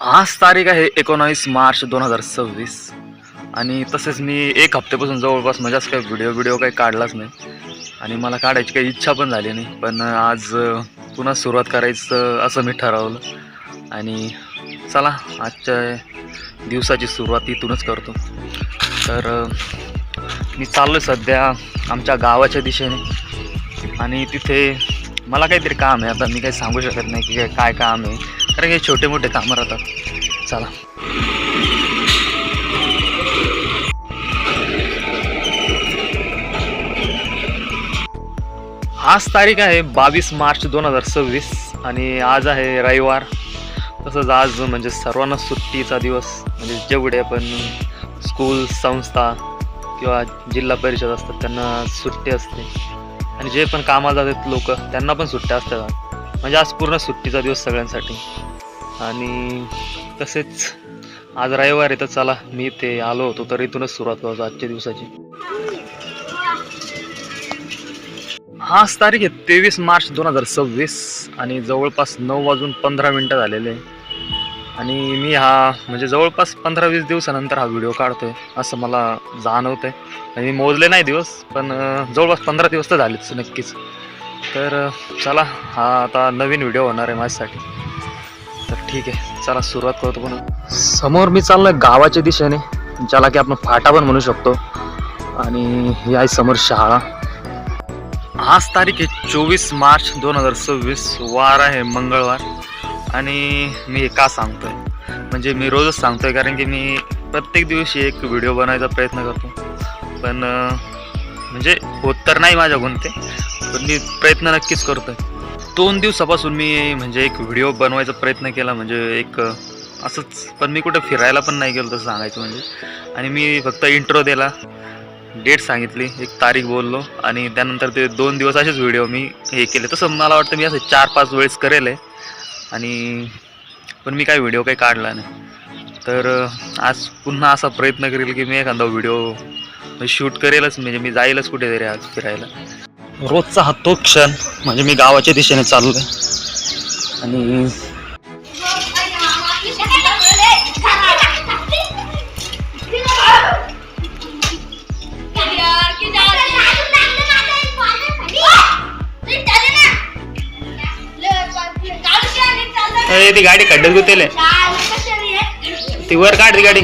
आज तारीख आहे 19 मार्च 2026 आणि तसेच मी एक हप्त्यापासून जवळपास माझ्याच काही व्हिडिओ काही काढलाच नाही आणि मला काढायची काही इच्छा पण झाली नाही. पण आज पुन्हा सुरुवात करायचं असं मी ठरवलं आणि चला आजच्या दिवसाची सुरुवात इथूनच करतो. तर मी चाललो आहे सध्या आमच्या गावाच्या दिशेने आणि तिथे मला काहीतरी काम आहे. आता मी काही सांगू शकत नाही की काय काम आहे, कारण हे छोटे मोठे कामं राहतात. चला. आज तारीख आहे 22 मार्च 2026 आणि आज आहे रविवार. तसंच आज म्हणजे सर्वांना सुट्टीचा दिवस, म्हणजे जेवढे पण स्कूल संस्था किंवा जिल्हा परिषद असतात त्यांना सुट्टी असते आणि जे पण कामाला जातात लोक त्यांना पण सुट्ट्या असतात. म्हणजे आज पूर्ण सुट्टीचा दिवस सगळ्यांसाठी. आणि तसेच आज रविवार आहे तर चला मी इथे आलो होतो तर इथूनच सुरुवात करतो आजच्या दिवसाची. आज तारीख आहे 23 मार्च 2026 आणि जवळपास 9:15 झालेले आणि मी म्हणजे जवळपास 15-20 दिवसानंतर हा व्हिडिओ काढतोय असं मला जाणवतंय. आणि मी मोजले नाही दिवस, पण जवळपास 15 दिवस तर झालेच नक्कीच. तर चला हा आता नवीन व्हिडिओ होणार आहे माझ्यासाठी. तर ठीक आहे, चला सुरुवात करतो. पुन्हा समोर मी चाललोय गावाच्या दिशेने, ज्याला की आपण फाटा पण म्हणू शकतो. आणि ही आहे समोर शाळा. आज तारीख आहे 24 मार्च 2026, वार आहे मंगळवार. आणि मी हे का सांगतोय, म्हणजे मी रोजच सांगतोय कारण की मी प्रत्येक दिवशी एक व्हिडिओ बनवायचा प्रयत्न करतो. पण म्हणजे होत तर नाही माझ्याकडून ते, पण मी प्रयत्न नक्कीच करतोय. 2 दिवसापासून मी म्हणजे एक व्हिडिओ बनवायचा प्रयत्न केला, म्हणजे एक असंच. पण मी कुठं फिरायला पण नाही गेलो तसं सांगायचं म्हणजे. आणि मी फक्त इंट्रो दिला, डेट सांगितली, एक तारीख बोललो आणि त्यानंतर ते 2 दिवस असेच व्हिडिओ मी हे केले. तसं मला वाटतं मी असं 4-5 वेळेस करेल आहे आणि पण मी काही व्हिडिओ काही काढला नाही. तर आज पुन्हा असा प्रयत्न करेल की मी एखादा व्हिडिओ शूट करेलच, म्हणजे मी जाईलच कुठेतरी आज फिरायला. रोजचा हा तो क्षण, म्हणजे मी गावाच्या दिशेने चाललो आहे आणि ती गाडी खड्ड्यात गुतेले, ती वर काढ ती गाडी.